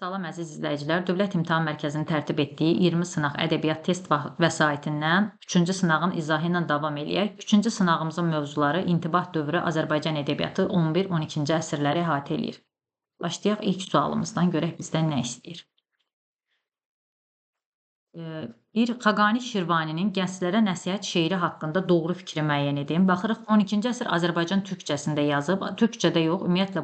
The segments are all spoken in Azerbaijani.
Salam əziz izləyicilər, Dövlət İmtahan Mərkəzinin tərtib etdiyi 20 sınaq ədəbiyyat test vəsaitindən 3-cü sınağın izahı ilə davam eləyək. 3-cü sınağımızın mövzuları intibah dövrü Azərbaycan ədəbiyyatı 11-12-ci əsrləri əhatə eləyir. Başlayaq ilk sualımızdan, görək bizdən nə istəyir. Bir Xaqani Şirvaninin Gənclərə nəsihət şeiri haqqında doğru fikri müəyyən edin. Baxırıq 12-ci əsr Azərbaycan türkcəsində yazıb. Türkcədə yox, ümumiyyətlə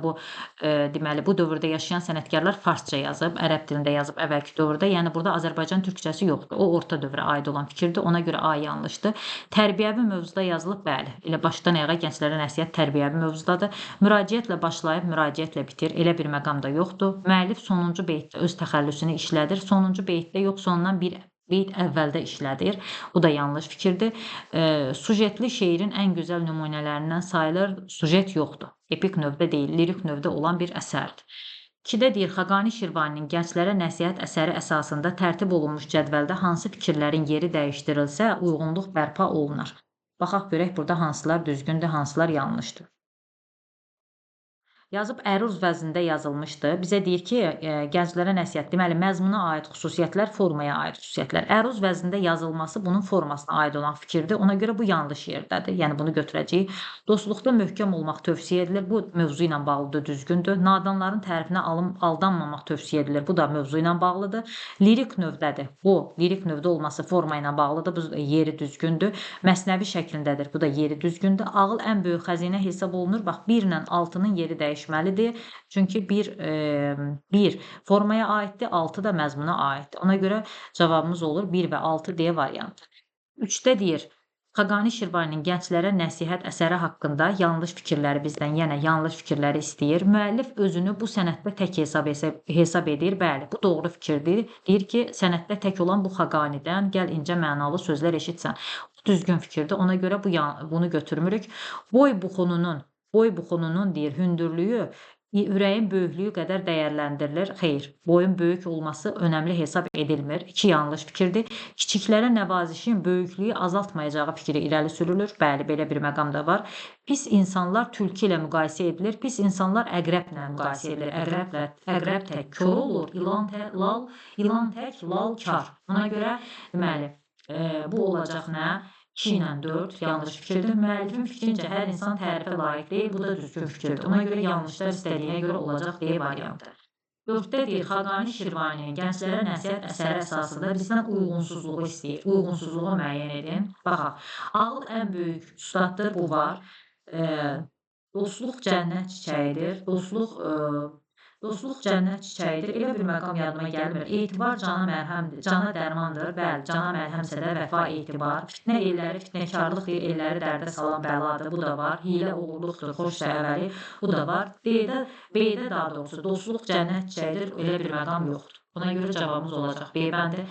deməli bu dövrdə yaşayan sənətkarlar farsça yazıb, ərəb dilində yazıb əvvəlki dövrdə. Yəni burada Azərbaycan türkcəsi yoxdur. O orta dövrə aid olan fikirdir. Ona görə A yanlışdır. Tərbiyəvi mövzuda yazılıb, bəli. Elə başdan ayağa gənclərə nəsihət tərbiyəvi mövzudadır. Müraciətlə başlayıb, müraciətlə bitir. Elə bir məqam da yoxdur. Müəllif sonuncu beytdə öz təxəllüsünü işlədir. Sonuncu beytdə yox, sonundan bir beyt əvvəldə işlədir. Bu da yanlış fikirdir. Sujetli şeirin ən gözəl nümunələrindən sayılır. Sujet yoxdur. Epik növdə deyil, lirik növdə olan bir əsərdir. 2-də deyir, Xaqani Şirvaninin Gənclərə nəsihət əsəri əsasında tərtib olunmuş cədvəldə hansı fikirlərin yeri dəyişdirilsə, uyğunluq bərpa olunar. Baxaq görək burada hansılar düzgündür, hansılar yanlışdır. Yazıb əruz vəznində yazılmışdı. Bizə deyir ki, gənclərə nəsihət, deməli, məzmuna aid xüsusiyyətlər, formaya aid xüsusiyyətlər. Əruz vəznində yazılması bunun formasına aid olan fikirdir. Ona görə bu yanlış yerdədir. Yəni, bunu götürəcəyik. Dostluqda möhkəm olmaq tövsiyə edilir. Bu, mövzu ilə bağlıdır, düzgündür. Nadanların tərifinə aldanmamaq tövsiyə edilir. Bu da mövzu ilə bağlıdır. Lirik növdədir. Bu, lirik növdə olması forma ilə bağlıdır. Bu, yeri düzgündür. Məsnəvi şəklindədir. Bu da yeri düzgündür. Ağıl ən böyük xəzinə hesab olunur. Bax, 1 ilə 6-nın yeri dəyişməlidir. Çünki 1 formaya aiddir, 6 da məzmuna aiddir. Ona görə cavabımız olur 1 və 6 D variantı. 3-də deyir, Xaqani Şirvaninin Gənclərə nəsihət əsəri haqqında yanlış fikirləri bizdən, yenə yanlış fikirləri istəyir. Müəllif özünü bu sənətdə tək hesab edir. Bəli, bu doğru fikirdir. Deyir ki, sənətdə tək olan bu Xaqanidən gəl incə mənalı sözlər eşitsən. Bu düzgün fikirdir. Ona görə bunu götürmürük. Boy buxununun deyir, hündürlüyü ürəyin böyüklüyü qədər dəyərləndirilir. Xeyr, boyun böyük olması önəmli hesab edilmir. 2 yanlış fikirdir. Kiçiklərə nəvazişin böyüklüyü azaltmayacağı fikri irəli sürülür. Bəli, belə bir məqam da var. Pis insanlar tülkü ilə müqayisə edilir. Pis insanlar əqrəblə müqayisə edilir. Əqrəb tək kör olur, ilan tək lal kar. Ona görə, deməli, bu olacaq nə? 2 ilə 4 yanlış fikirdir. Müəllifin fikrincə hər insan tərifə layiq deyil, bu da düzgün fikirdir. Ona görə yanlışlar istədiyinə görə olacaq D variantı. 4-də deyir, Xaqani Şirvaninin Gənclərə nəsihət əsəri əsasında bizdən uyğunsuzluğu istəyir. Uyğunsuzluğu müəyyən edin. Baxaq, ağıl ən böyük ustaddır, bu var. Dostluq cənnət çiçəyidir. Dostluq cənnət çiçəyidir. Elə bir məqam yadıma gəlmir. Etibar cana mərhəmdir, cana dərmandır. Bəli, cana mərhəmsə də vəfa etibar. Fitnə elləri, fitnəkarlıq deyir, elləri dərdə salan bəladır. Bu da var. Hilə uğurluqdur, xoş səvəri. Bu da var. B-də daha doğrusu dostluq cənnət çiçəyidir. Elə bir məqam yoxdur. Buna görə cavabımız olacaq B bəndi.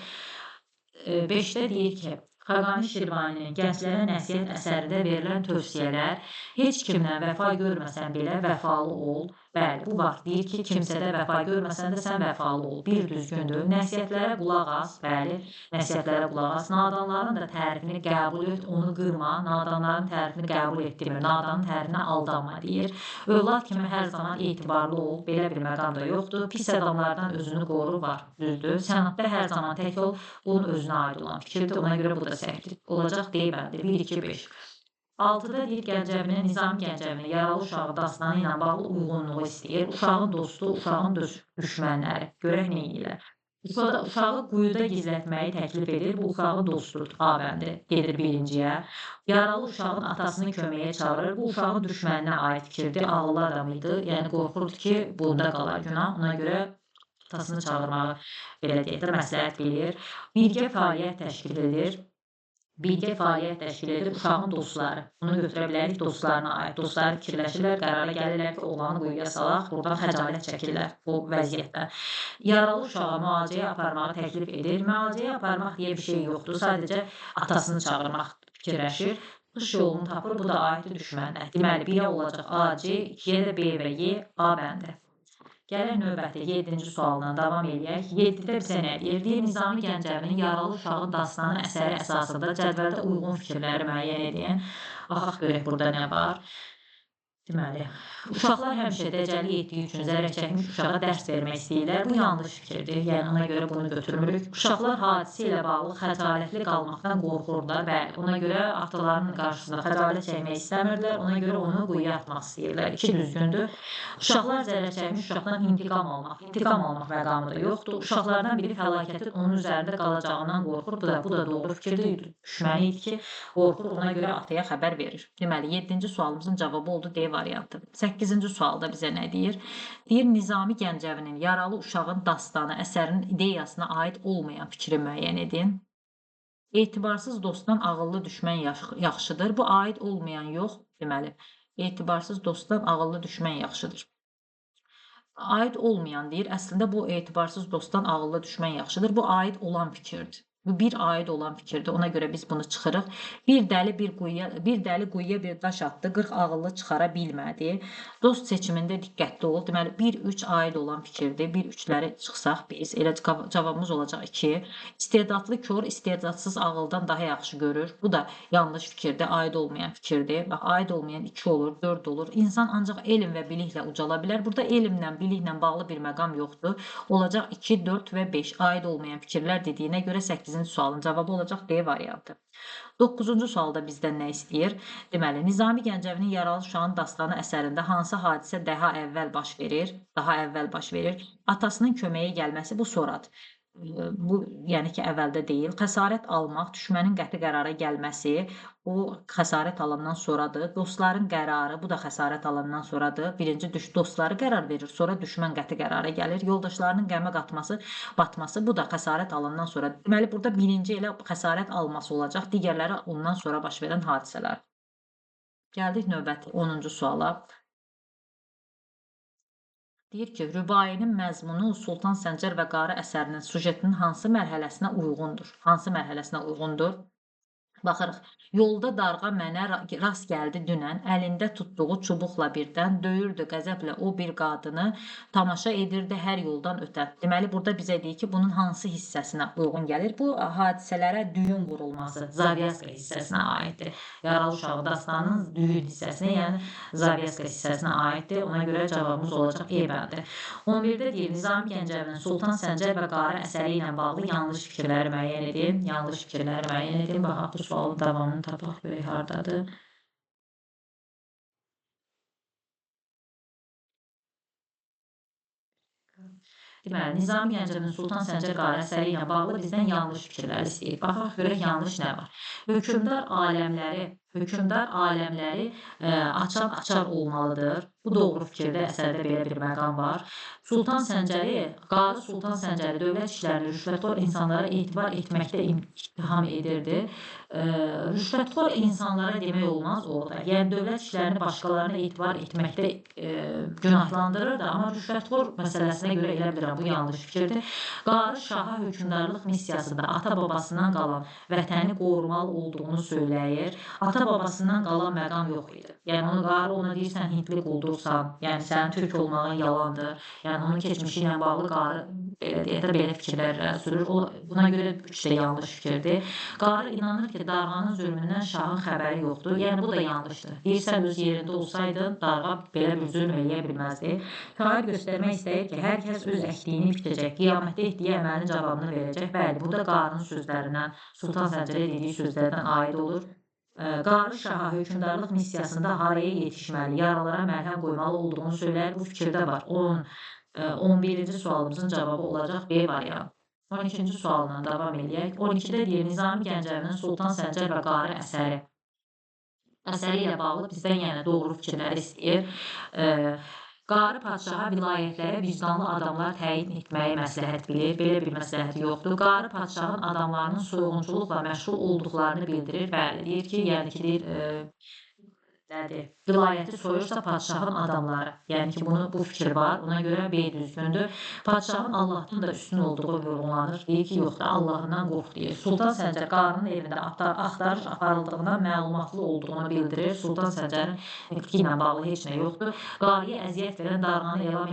5-də deyir ki, Xaqani Şirvaninin Gənclərə nəsihət əsərində verilən tövsiyələr heç kimdən vəfa görməsən belə vəfalı ol. Bəli, bu var. Deyir ki, kimsədə vəfa görməsən də sən vəfalı ol. Bir düzgündür. Nəsihətlərə qulaq as. Bəli, nəsihətlərə qulaq as. Nadanların da tərifini qəbul et, onu qırma. Nadanların tərifini qəbul etdirmir. Nadanın tərifinə aldanma deyir. Övlad kimi hər zaman etibarlı ol. Belə bir məqam da yoxdur. Pis adamlardan özünü qoru var. Düzdür. Sənətdə hər zaman tək ol. Bunun özünə aid olan fikirdir. Ona görə bu da səhvdir. Olacaq deyilməlidir. 1, 2, 5. 6-da deyir, Gəncəvinin, Nizami Gəncəvinin yaralı uşağı dastanı ilə bağlı uyğunluğu istəyir. Uşağın dostu, uşağın düşmənləri. Görək nə edirlər. Uşağı quyuda gizlətməyi təklif edir. Bu uşağın dostudur. A bəndi gedir 1-ciyə. Yaralı uşağın atasını köməyə çağırır. Bu uşağın düşməninə aid fikirdir. Ağıllı adam idi. Yəni qorxurdu ki, bunda qalar günah. Ona görə atasını çağırmağı belə deyək də məsləhət bilir. Birgə fəaliyyət təşkil edir. Uşağın dostları. Bunu götürə bilərik dostlarına aid. Dostları fikirləşirlər, qərara gəlirlər ki, oğlanı quyuya salaq, buradan xəcalət çəkirlər bu vəziyyətdə. Yaralı uşağa müalicəyə aparmağı təklif edir. Müalicəyə aparmaq deyə bir şey yoxdur. Sadəcə atasını çağırmaq fikirləşir. Qış yolunu tapır, bu da aiddir düşmənə. Deməli, 1-ə olacaq A, C, 2-yə də B və Y, A bəndi. Gələk növbəti 7-ci sualdan davam eləyək. 7-də bizə nə deyir? Deyir, Nizami Gəncəvinin yaralı uşağın dastanı əsəri əsasında cədvəldə uyğun fikirləri müəyyən edin. Baxaq görək burada nə var. Deməli, uşaqlar həmişə dəcəllik etdiyi üçün zərər çəkmiş uşağa dərs vermək istəyirlər. Bu yanlış fikirdir. Yəni ona görə bunu götürmürük. Uşaqlar hadisə ilə bağlı xəcalətli qalmaqdan qorxurlar. Bəli, ona görə atalarının qarşısında xəcalət çəkmək istəmirlər. Ona görə onu quyuya atmaq istəyirlər. İki düzgündür. Uşaqlar zərər çəkmiş uşaqdan intiqam almaq məqamı da yoxdur. Uşaqlardan biri fəlakətin onun üzərində qalacağından qorxur. Bu da doğru fikirdir. Düşməni idi ki, qorxur, ona görə ataya xəbər verir. Deməli, 7-ci sualımızın cavabı oldu D variantı. 8-ci sualda bizə nə deyir? Deyir, Nizami Gəncəvinin Yaralı Uşağın Dastanı əsərinin ideyasına aid olmayan fikri müəyyən edin. Etibarsız dostdan ağıllı düşmən yaxşıdır. Bu aid olmayan yox, deməli, etibarsız dostdan ağıllı düşmən yaxşıdır. Aid olmayan deyir, əslində bu etibarsız dostdan ağıllı düşmən yaxşıdır. Bu aid olan fikirdir. Bu bir aid olan fikirdir. Ona görə biz bunu çıxırıq. Bir dəli quyuya bir daş atdı, 40 ağıllı çıxara bilmədi. Dost seçimində diqqətli ol. Deməli 1-3 aid olan fikirdir. 1-3-ləri çıxsaq biz elə cavabımız olacaq 2. İstedadlı kör istedadsız ağıldan daha yaxşı görür. Bu da yanlış fikirdir, aid olmayan fikirdir. Bax, aid olmayan 2 olur, 4 olur. İnsan ancaq elm və biliklə ucala bilər. Burada elmlə, biliklə bağlı bir məqam yoxdur. Olacaq 2, 4 və 5 aid olmayan fikirlər dediyinə görə 8-ci sualın cavabı olacaq D variantı. 9-cu sualda bizdən nə istəyir? Deməli, Nizami Gəncəvinin Yaralı Uşağın Dastanı əsərində hansı hadisə daha əvvəl baş verir? Atasının köməyə gəlməsi, bu sonradır. Bu, yəni ki, əvvəldə deyil. Xəsarət almaq, düşmənin qəti qərara gəlməsi, o xəsarət alandan sonradır. Dostların qərarı, bu da xəsarət alandan sonradır. Birinci dostları qərar verir, sonra düşmən qəti qərara gəlir. Yoldaşlarının qəmə batması, bu da xəsarət alandan sonra. Deməli, burada birinci elə xəsarət alması olacaq, digərləri ondan sonra baş verən hadisələr. Gəldik növbəti 10-cu suala. Deyir ki, rübainin məzmunu Sultan Səncər və Qarı əsərinin sujetinin hansı mərhələsinə uyğundur? Baxırıq, yolda darğa mənə rast gəldi dünən, əlində tutduğu çubuqla birdən döyürdü qəzəblə o bir qadını, tamaşa edirdi hər yoldan ötən. Deməli, burada bizə deyir ki, bunun hansı hissəsinə uyğun gəlir? Bu, hadisələrə düyün vurulması, Zavyaska hissəsinə aiddir. Yaralı Uşağı dastanının düyün hissəsinə, yəni Zavyaska hissəsinə aiddir. Ona görə cavabımız olacaq E bəndi. 11-də deyir, Nizami Gəncəvinin Sultan Səncər və Qarı əsəri ilə bağlı yanlış fikirləri müəyyən edin. Baxaq, bu sualın davamını tapaq, görək hardadır. Deməli, Nizami Gəncəvinin Sultan Səncər Qarı əsəri ilə bağlı bizdən yanlış fikirlər istəyir. Baxaq, görək yanlış nə var? Hökümdar aləmləri açan açar olmalıdır. Bu doğru fikirdə, əsərdə belə bir məqam var. Qarı Sultan Səncəri dövlət işlərini rüşvətxor insanlara etibar etməkdə ittiham edirdi. Rüşvətxor insanlara demək olmaz orada. Yəni, dövlət işlərini başqalarına etibar etməkdə günahlandırırdı, amma rüşvətxor məsələsinə görə elə bilirəm, bu yanlış fikirdir. Qarı şaha hökümdarlıq missiyasında ata-babasından qalan vətəni qorumalı olduğunu söyləyir. Ata-babasından qalan məqam yox idi. Yəni, qarı ona deyir, sən Hintli quldursan, yəni sənin türk olmağın yalandır. Yəni, onun keçmişi ilə bağlı qarı belə fikirlər sürür. Buna görə 3 də yanlış fikirdir. Qarı inanır ki, darğanın zülmündən şahın xəbəri yoxdur. Yəni, bu da yanlışdır. Deyirsən, öz yerində olsaydın, darğa belə bir zülm eləyə bilməzdi. Şair göstərmək istəyir ki, hər kəs öz əkdiyini bitəcək, qiyamətdə etdiyi əməlin cavabını verəcək. Bəli, bu da qarının sözlərindən, Sultan Səncərə dediyi sözlərdən aid olur. Qarı şaha hökümdarlıq missiyasında haraya yetişməli, yaralara mərhəm qoymalı olduğunu söyləyir. Bu fikirdə var. 11-ci sualımızın cavabı olacaq B variantı. 12-ci sualdan davam edək. 12-də deyir, Nizami Gəncəvinin Sultan Səncər və Qarı əsəri ilə bağlı bizdən yenə doğru fikirləri istəyir. Qarı padşaha vilayətlərə vicdanlı adamlar təyin etməyi məsləhət bilir. Belə bir məsləhət yoxdur. Qarı padşahın adamlarının soyğunçuluqla məşğul olduqlarını bildirir. Bəli, deyir ki, yəni ki, vilayəti soyursa padşahın adamları. Yəni ki, bu fikir var. Ona görə B düzgündür. Padşahın Allahdan da üstün olduğu vurğulanır. Deyir ki, yox da Allahından qorx deyir. Sultan Səncər qarının evində axtarış aparıldığından məlumatlı olduğunu bildirir. Sultan Səncərin nitqi ilə bağlı heç nə yoxdur. Qarıya əziyyət verən darğanı edam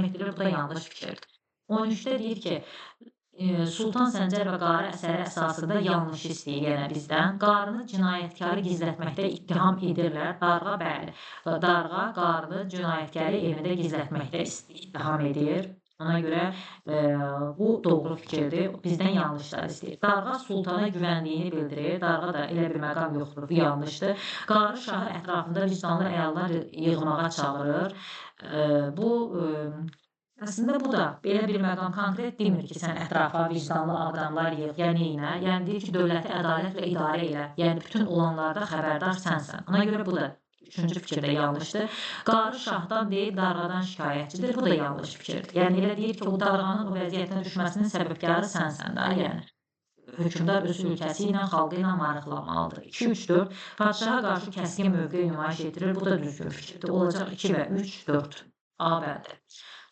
etdirir. Bu da yanlış fikirdir. 13-də deyir ki, Sultan Səncər və Qarı əsəri əsasında yanlış istəyir yenə bizdən. Qarını cinayətkarı gizlətməkdə ittiham edirlər. Darğa bəli. Darğa qarını cinayətkarı evində gizlətməkdə ittiham edir. Ona görə bu doğru fikirdir. Bizdən yanlışlar istəyir. Darğa sultana güvəndiyini bildirir. Darğa da elə bir məqam yoxdur. Bu yanlışdır. Qarı şahı ətrafında vicdanlı əyallar yığmağa çağırır. Bu Əslində bu da belə bir məqam konkret demir ki, sən ətrafa vicdanlı adamlar yığ, ya neynə? Yəni deyir ki, dövləti ədalətlə idarə elə. Yəni bütün olanlarda xəbərdar sənsən. Ona görə bu da üçüncü fikir də yanlışdır. Qarı şahdan deyil, darğadan şikayətçidir. Bu da yanlış fikirdir. Yəni elə deyir ki, o darğanın o vəziyyətinə düşməsinin səbəbkarı sənsən də. Yəni hökmdar öz ölkəsi ilə, xalqı ilə maraqlanmalıdır. 2, 3, 4 padşaha qarşı kəskin mövqe nümayiş etdirir. Bu da düzgün fikirdir. Olacaq 2 və 3, 4. A bəndi.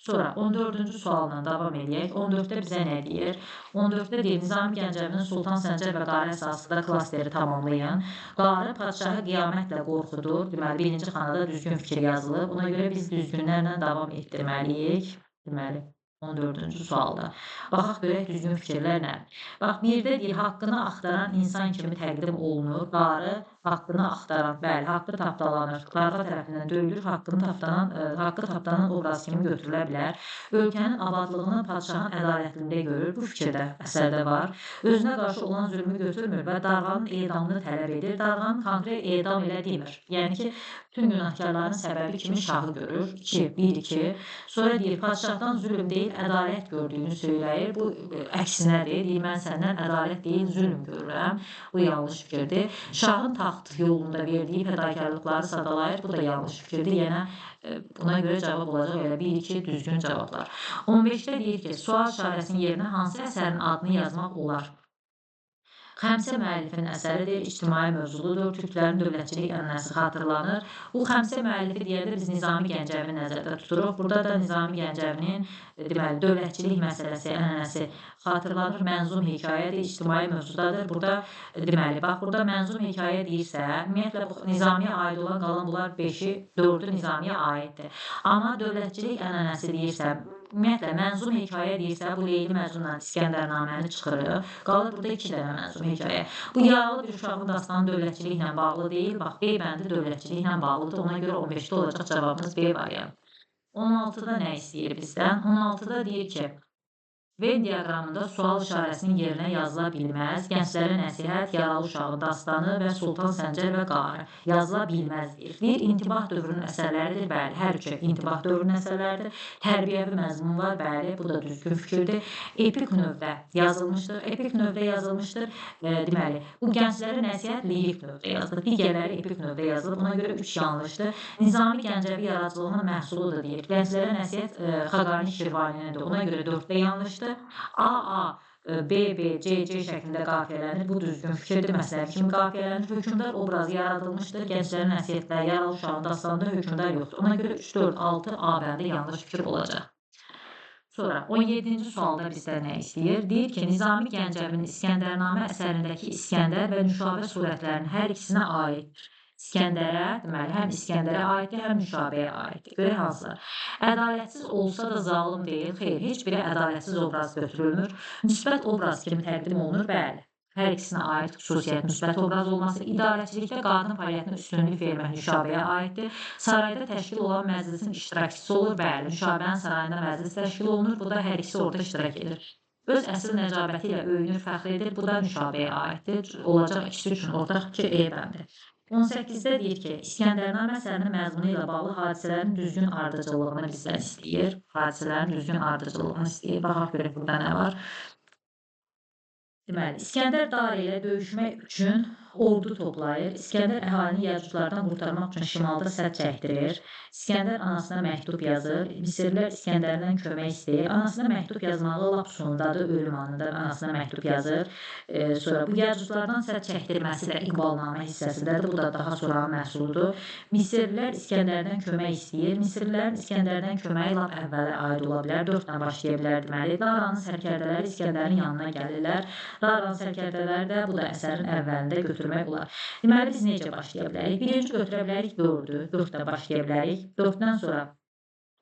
Sonra 14-cü sualla davam edək. 14-də bizə nə deyir? 14-də deyir, Nizami Gəncəvinin Sultan Səncər və Qarı əsasında klasteri tamamlayın. Qarı padşahı qiyamətlə qorxudur. Deməli, 1-ci xanada düzgün fikir yazılıb. Buna görə biz düzgünlərlə davam etdirməliyik. Deməli, 14-cü sualda. Baxaq görək düzgün fikirlər nə? Bax, birdə deyir, haqqını axtaran insan kimi təqdim olunur. Qarı haqqını axtaran, bəli, haqqı tapdalanır. Qarğa tərəfindən döyülür, haqqı tapdalan obraz kimi götürülə bilər. Ölkənin abadlığını padşahın ədalətlində görür. Bu fikirdə əsərdə var. Özünə qarşı olan zülmü götürmür və darğanın edamını tələb edir. Darğanın konkret edam elə demir. Yəni ki, bütün günahkarların səbəbi kimi şahı görür. 2, 1, 2. Sonra deyir, padşahdan zülm deyil, ədalət gördüyünü söyləyir. Bu əksinədir. Deyir, mən səndən ədalət deyil, zülm görürəm. Bu yanlış fikirdir. Şahın taxt yolunda verdiyi fədakarlıqları sadalayır. Bu da yanlış fikirdir. Yenə buna görə cavab olacaq elə 1, 2 düzgün cavablar. 15-də deyir ki, sual işarəsinin yerinə hansı əsərin adını yazmaq olar? Xəmsə müəllifin əsəridir, ictimai mövzuludur, türklərin dövlətçilik ənənəsi xatırlanır. Bu Xəmsə müəllifi deyəndə biz Nizami Gəncəvini nəzərdə tuturuq. Burada da Nizami Gəncəvinin deməli, dövlətçilik məsələsi, ənənəsi xatırlanır. Mənzum hekayədir, ictimai mövzudadır. Burada deməli, bax, burada mənzum hekayə deyirsə, ümumiyyətlə Nizamiyə aid olan qalan bunlar 5-i, 4-ü Nizamiyə aiddir. Amma dövlətçilik ənənəsi deyirsə, ümumiyyətlə, mənzum hekayə deyirsə, bu Leyli Məcnunla İskəndərnaməni çıxırıq. Qalır burada 2 dənə mənzum hekayə. Bu yaralı bir uşağın dastanı dövlətçiliklə bağlı deyil. Bax, B bəndi dövlətçiliklə bağlıdır. Ona görə 15-də olacaq cavabımız B variantı. 16-da nə istəyir bizdən? 16-da deyir ki, Venn diaqramında sual işarəsinin yerinə yazıla bilməz. Gənclərə nəsihət, yaralı uşağın dastanı və Sultan Səncər və Qarı yazıla bilməz deyir. Deyir, intibah dövrünün əsərləridir, bəli, hər üçü intibah dövrünün əsərləridir. Tərbiyəvi məzmun var, bəli, bu da düzgün fikirdir. Epik növdə yazılmışdır. Epik növdə yazılmışdır. Deməli, bu gənclərə nəsihət lirik növdə yazılır. Digərləri epik növdə yazılır. Buna görə 3 yanlışdır. Nizami Gəncəvi yaradıcılığının məhsuludur deyir. Gənclərə nəsihət Xaqani Şirvaninindir. Ona görə 4-də yanlışdır. AA, B, B, C, C şəklində qafiyələnir. Bu düzgün fikirdir. Məsələb kimi qafiyələnir. Hökmdar obrazı yaradılmışdır. Gənclərin nəsihətləri, yaralı uşağın dastanında hökmdar yoxdur. Ona görə 3, 4, 6 A bəndi yanlış fikir olacaq. Sonra 17-ci sualda bizdə nə istəyir? Deyir ki, Nizami Gəncəvinin İskəndərnamə əsərindəki İskəndər və Nüşabə surətlərinin hər ikisinə aiddir. İskəndərə, deməli, həm İskəndərə aiddir, həm Nüşabəyə aiddir. Görək hansılar. Ədalətsiz olsa da zalım deyil. Xeyr, heç biri ədalətsiz obraz götürülmür. Müsbət obraz kimi təqdim olunur, bəli. Hər ikisinə aid xüsusiyyət müsbət obraz olması, idarəçilikdə qadın fəaliyyətinə üstünlük vermək Nüşabəyə aiddir. Sarayda təşkil olan məclisin iştirakçısı olur, bəli. Nüşabənin sarayında məclis təşkil olunur, bu da hər ikisi orada iştirak edir. Öz əsl nəcabəti ilə öyünür, fəxr edir, bu da Nüşabəyə aiddir. Olacaq ikisi üçün ortaq ki, E bəndi. 18-də deyir ki, İskəndərnamə əsərinin məzmunu ilə bağlı hadisələrin düzgün ardıcıllığını bizdən istəyir. Hadisələrin düzgün ardıcıllığını istəyir. Baxaq görək burada nə var. Deməli, İskəndər Dari ilə döyüşmək üçün ordu toplayır. İskəndər əhalini Yəcuclardan qurtarmaq üçün şimalda sədd çəkdirir. İskəndər anasına məktub yazır. Misirlilər İskəndərdən kömək istəyir. Anasına məktub yazmağı lap sondadır, ölüm anında anasına məktub yazır. Sonra bu Yəcuclardan sədd çəkdirməsi də İqbalnamə hissəsindədir. Bu da daha sonra məhsuludur. Misirlilər İskəndərdən kömək istəyir. Misirlilərin İskəndərdən köməyi lap əvvələ aid ola bilər. 4-dən başlaya bilər deməli. Daranın sərkərdələri İskəndərin yanına gəlirlər. Daran sərkərdələri də bu da əsərin əvvəlində götürmək olar. Deməli, biz necə başlaya bilərik? Birinci götürə bilərik 4-ü. 4-də başlaya bilərik. 4-dən sonra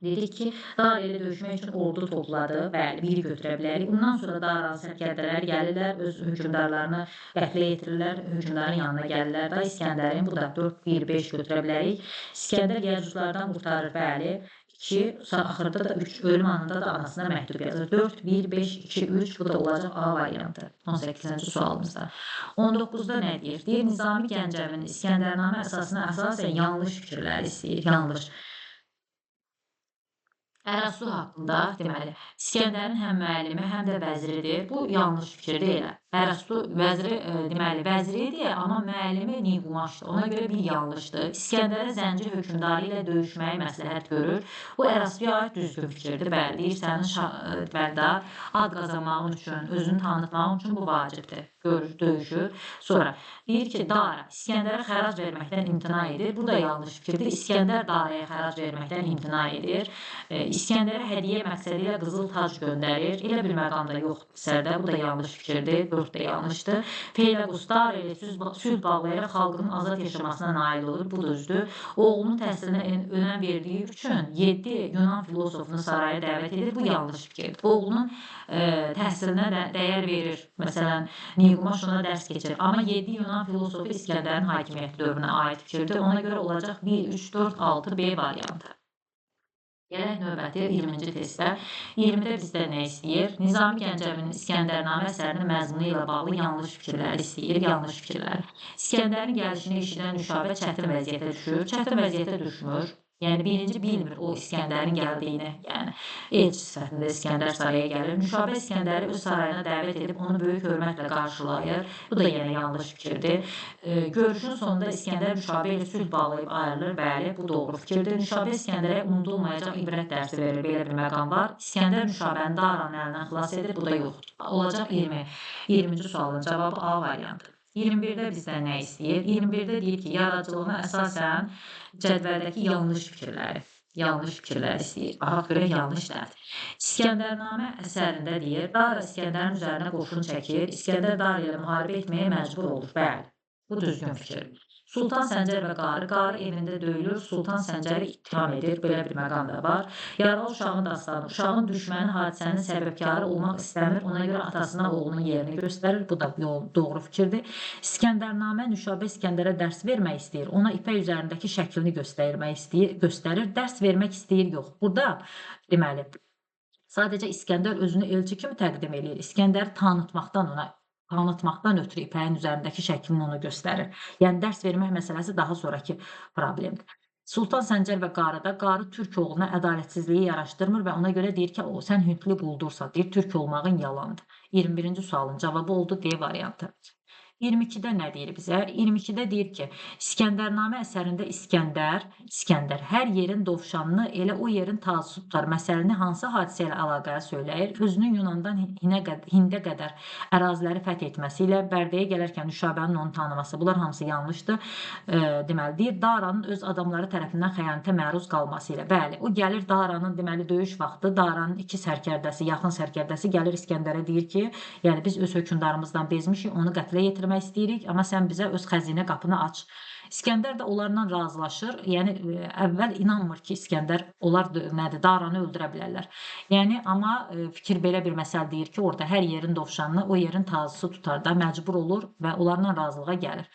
Dedi ki, Dara ilə döyüşmək üçün ordu topladı. Bəli, biri götürə bilərik. Bundan sonra Daranın sərkərdələri gəlirlər, öz hökmdarlarını qətlə yetirirlər, hökmdarın yanına gəlirlər da İskəndərin, bu da 4-1-5 götürə bilərik. İskəndər Yəruzlardan qurtarır, bəli. 2, axırda da 3, ölüm anında da anasına məktub yazır. 4, 1, 5, 2, 3, bu da olacaq A variantı. 18-ci sualımızda. 19-da nə deyir? Deyir, Nizami Gəncəvinin İskəndərnamə əsasına əsasən yanlış fikirlər istəyir, yanlış. Ərəstu haqqında, deməli, İskəndərin həm müəllimi, həm də vəziridir. Bu yanlış fikir deyil. Ərəstu vəziri, deməli, vəziri idi, amma müəllimi Niqumaşdır. Ona görə bir yanlışdır. İskəndərə Zənci hökmdarı ilə döyüşməyi məsləhət görür. Bu Ərəstuya aid düzgün fikirdir. Bəli, deyir, sənin bəldə ad qazanmağın üçün, özünü tanıtmağın üçün bu vacibdir. Görür, döyüşür. Sonra deyir ki, Dara İskəndərə xərac verməkdən imtina edir. Bu da yanlış fikirdir. İskəndər Daraya xərac verməkdən imtina edir. İskəndərə hədiyyə məqsədi ilə qızıl tac göndərir. Elə bir məqamda yoxdur əsərdə. Bu da yanlış fikirdir. 4 də yanlışdır. Feyləqus Dara ilə sülh bağlayaraq xalqının azad yaşamasına nail olur. Bu düzdür. Oğlunun təhsilinə önəm verdiyi üçün 7 Yunan filosofunu saraya dəvət edir. Bu yanlış fikirdir. Oğlunun təhsilinə də dəyər verir. Məsələn, Niqumaş ona dərs keçir. Amma 7 Yunan filosofu İskəndərin hakimiyyəti dövrünə aid fikirdir. Ona görə olacaq 1, 3, 4, 6, B variantı. Gələk növbəti 20-ci testdə. 20-də bizdə nə istəyir? Nizami Gəncəvinin İskəndərnamə əsərinin məzmunu ilə bağlı yanlış fikirlər istəyir, yanlış fikirlər. İskəndərin gəlişini eşidən Nüşabə çətin vəziyyətə düşür, çətin vəziyyətə düşmür. Yəni, birinci bilmir o İskəndərin gəldiyini, yəni, elçi sifətində İskəndər saraya gəlir. Nüşabə İskəndəri öz sarayına dəvət edib, onu böyük hörmətlə qarşılayır. Bu da yenə yanlış fikirdir. Görüşün sonunda İskəndər Nüşabə ilə sülh bağlayıb ayrılır. Bəli, bu doğru fikirdir. Nüşabə İskəndərə unudulmayacaq ibrət dərsi verir. Belə bir məqam var. İskəndər Nüşabəni Daranın əlindən xilas edir. Bu da yoxdur. Olacaq 20-ci sualın cavabı A variantı. 21-də bizdən nə istəyir? 21-də deyir ki, yaradıcılığına əsasən cədvəldəki yanlış fikirlər istəyir. Baxaq görək yanlış nədir? İskəndərnamə əsərində deyir, Dara İskəndərin üzərinə qoşun çəkir, İskəndər Dara ilə müharibə etməyə məcbur olur. Bəli, bu düzgün fikirdir. Sultan Səncər və qarı evində döyülür, Sultan Səncəri ittiham edir, belə bir məqam da var. Yaralı uşağın dastanı, uşağın düşməni hadisənin səbəbkarı olmaq istəmir, ona görə atasına oğlunun yerini göstərir, bu da doğru fikirdir. İskəndərnamə Nüşabə İskəndərə dərs vermək istəyir, ona ipək üzərindəki şəklini göstərir, dərs vermək istəyir, yox. Burada, deməli, sadəcə İskəndər özünü elçi kimi təqdim edir, İskəndəri tanıtmaqdan ötürü ipəyin üzərindəki şəklini onu göstərir. Yəni, dərs vermək məsələsi daha sonraki problemdir. Sultan Səncər və qarı türk oğluna ədalətsizliyi yaraşdırmır və ona görə deyir ki, sən hündlü quldursan, deyir, türk olmağın yalandır. 21-ci sualın cavabı oldu D variantı. 22-də nə deyir bizə? 22-də deyir ki, İskəndərnamə əsərində İskəndər hər yerin dovşanını elə o yerin tacı tutar. Məsələni hansı hadisə ilə əlaqəyə söyləyir? Özünün Yunandan Hində qədər əraziləri fəth etməsi ilə Bərdəyə gələrkən Nüşabənin onu tanıması. Bunlar hamısı yanlışdır. Deməli, deyir, Daranın öz adamları tərəfindən xəyanətə məruz qalması ilə. Bəli, o gəlir Daranın, deməli, döyüş vaxtı Daranın yaxın sərkərdəsi gəlir İskəndərə deyir ki, yəni biz öz hökmdarımızdan bezmişik, onu qətlə yetirmək istəyirik, amma sən bizə öz xəzinə qapını aç. İskəndər də onlarla razılaşır. Yəni, əvvəl inanmır ki, İskəndər, onlar Daranı öldürə bilərlər. Yəni, amma fikir belə bir məsəl deyir ki, orada hər yerin dovşanını o yerin tazısı tutar da, məcbur olur və onlarla razılığa gəlir.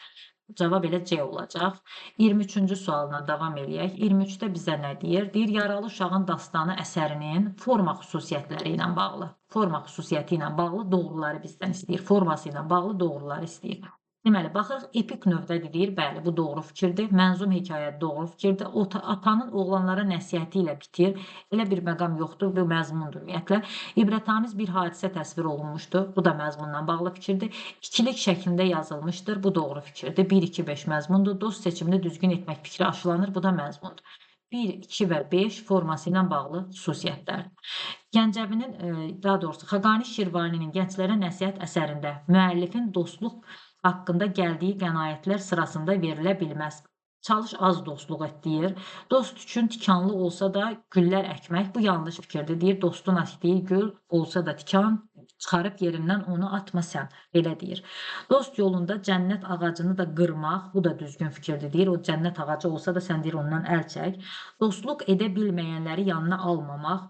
Cavab elə C olacaq. 23-cü sualına davam eləyək. 23-də bizə nə deyir? Deyir, yaralı uşağın dastanı əsərinin forma xüsusiyyətləri ilə bağlı. Forma xüsusiyyəti ilə bağlı doğruları bizdən istəyir. Forması ilə bağlı doğruları istəyir. Deməli, baxırıq, epik növdə deyir, bəli, bu doğru fikirdir. Mənzum hekayət doğru fikirdir. Atanın oğlanlara nəsihəti ilə bitir. Elə bir məqam yoxdur, bu məzmundur ümumiyyətlə. İbrətamiz bir hadisə təsvir olunmuşdur. Bu da məzmunla bağlı fikirdir. İkilik şəklində yazılmışdır. Bu doğru fikirdir. 1, 2, 5 məzmundur. Dost seçimini düzgün etmək fikri aşılanır. Bu da məzmundur. 1, 2 və 5 forması ilə bağlı xüsusiyyətlərdir. Gəncəvinin, daha doğrusu, Xaqani Şirvaninin Gənclərə nəsihət əsərində müəllifin dostluq haqqında gəldiyi qənaətlər sırasında verilə bilməz. Çalış az dostluq et, deyir. Dost üçün tikanlı olsa da güllər əkmək, bu yanlış fikirdir, deyir. Dostun əkdiyi gül olsa da tikan Çıxarıb yerindən onu atma sən, belə deyir. Dost yolunda cənnət ağacını da qırmaq, bu da düzgün fikirdir deyir. O cənnət ağacı olsa da sən deyir ondan əl çək. Dostluq edə bilməyənləri yanına almamaq,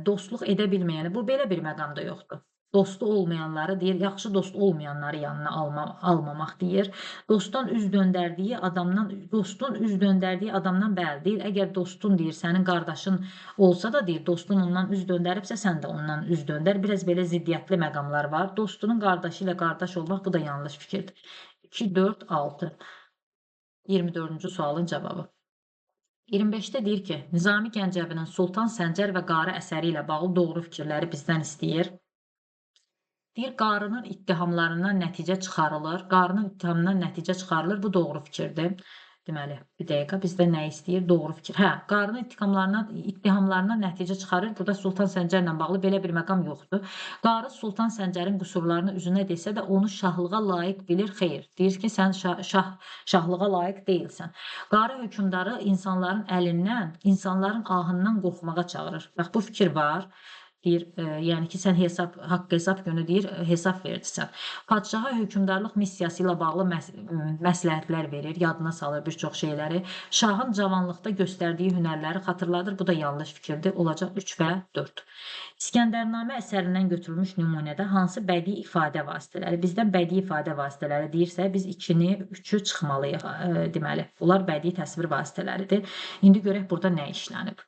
dostluq edə bilməyəni, bu belə bir məqamda yoxdur. Dostu olmayanları deyir, yaxşı dost olmayanları yanına almamaq deyir. Dostun üz döndərdiyi adamdan bəli deyir. Əgər dostun deyir, sənin qardaşın olsa da deyir, dostun ondan üz döndəribsə, sən də ondan üz döndər. Biraz belə ziddiyyətli məqamlar var. Dostunun qardaşı ilə qardaş olmaq bu da yanlış fikirdir. 2, 4, 6. 24-cü sualın cavabı. 25-də deyir ki, Nizami Gəncəvinin Sultan Səncər və Qarı əsəri ilə bağlı doğru fikirləri bizdən istəyir. Deyir, qarının ittihamlarından nəticə çıxarılır. Qarının ittihamından nəticə çıxarılır. Bu doğru fikirdir. Deməli, bir dəqiqə bizdə nə istəyir? Doğru fikir. Hə, qarının ittihamlarından nəticə çıxarır. Burada Sultan Səncərlə bağlı belə bir məqam yoxdur. Qarı Sultan Səncərin qüsurlarını üzünə desə də onu şahlığa layiq bilir. Xeyr. Deyir ki, sən şahlığa layiq deyilsən. Qarı hökmdarı insanların əlindən, insanların ahından qorxmağa çağırır. Bax, bu fikir var. Deyir, yəni ki, sən haqq-hesab günü deyir, hesab verirsən. Padşaha hökmdarlıq missiyası ilə bağlı məsləhətlər verir, yadına salır bir çox şeyləri. Şahın cavanlıqda göstərdiyi hünərləri xatırladır. Bu da yanlış fikirdir. Olacaq 3 və 4. İskəndərnamə əsərindən götürülmüş nümunədə hansı bədii ifadə vasitələri? Bizdən bədii ifadə vasitələri deyirsə, biz 2-ni, 3-ü çıxmalıyıq, deməli. Bunlar bədii təsvir vasitələridir. İndi görək burada nə işlənib.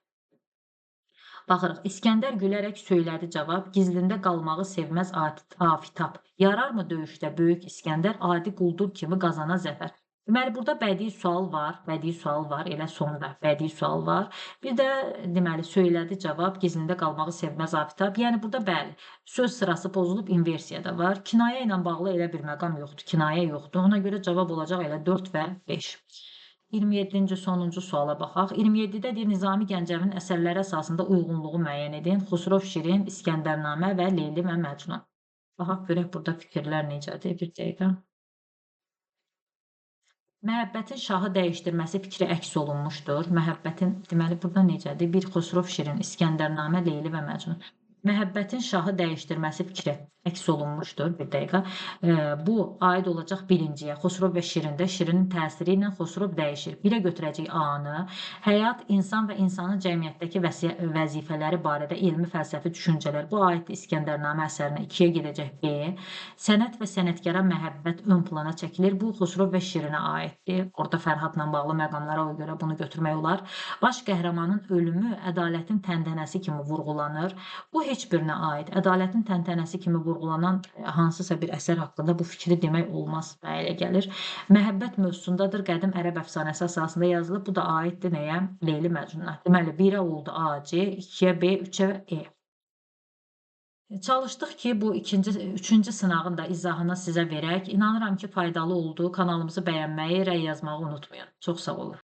Baxırıq, İskəndər gülərək söylədi cavab, gizlində qalmağı sevməz afitab. Yararmı döyüşdə böyük İskəndər adi quldur kimi qazana zəfər? Deməli, burada bədii sual var, elə sonda bədii sual var. Bir də, deməli, söylədi cavab, gizlində qalmağı sevməz afitab. Yəni, burada bəli, söz sırası pozulub, inversiyada var. Kinayə ilə bağlı elə bir məqam yoxdur, kinayə yoxdur. Ona görə cavab olacaq elə 4 və 5. 27-ci sonuncu suala baxaq. 27-də deyir, Nizami Gəncəvinin əsərləri əsasında uyğunluğu müəyyən edin. Xusrov Şirin, İskəndərnamə və Leyli və Məcnun. Baxaq, görək burada fikirlər necədir? Bir dəqiqə. Məhəbbətin şahı dəyişdirməsi fikri əks olunmuşdur. Məhəbbətin, deməli, burada necədir? Bir Xusrov Şirin, İskəndərnamə, Leyli və Məcnun. Məhəbbətin şahı dəyişdirməsi fikri əks olunmuşdur. Bir dəqiqə. Bu aid olacaq birinciyə. Xosrov və Şirində. Şirinin təsiri ilə Xosrov dəyişir. Birə götürəcək A-nı. Həyat, insan və insanın cəmiyyətdəki vəzifələri barədə elmi fəlsəfi düşüncələr. Bu aiddir İskəndərnamə əsərinə. 2-yə gedəcək B. Sənət və sənətkara məhəbbət ön plana çəkilir. Bu Xosrov və Şirinə aiddir. Orada Fərhadla bağlı məqamlara görə bunu götürmək olar. Baş qəhrəmanın ölümü ədalətin təntənəsi kimi vurğulanır. Bu heç birinə aid. Ədalətin təntənəsi kimi vurğulanan hansısa bir əsər haqqında bu fikri demək olmaz. Mənə elə gəlir. Məhəbbət mövzusundadır. Qədim ərəb əfsanəsi əsasında yazılıb. Bu da aiddir nəyə? Leyli Məcnuna. Deməli, 1-ə oldu A, C, 2-yə B, 3-ə E. Çalışdıq ki, bu üçüncü sınağın da izahını sizə verək. İnanıram ki, faydalı oldu. Kanalımızı bəyənməyi, rəy yazmağı unutmayın. Çox sağ olun.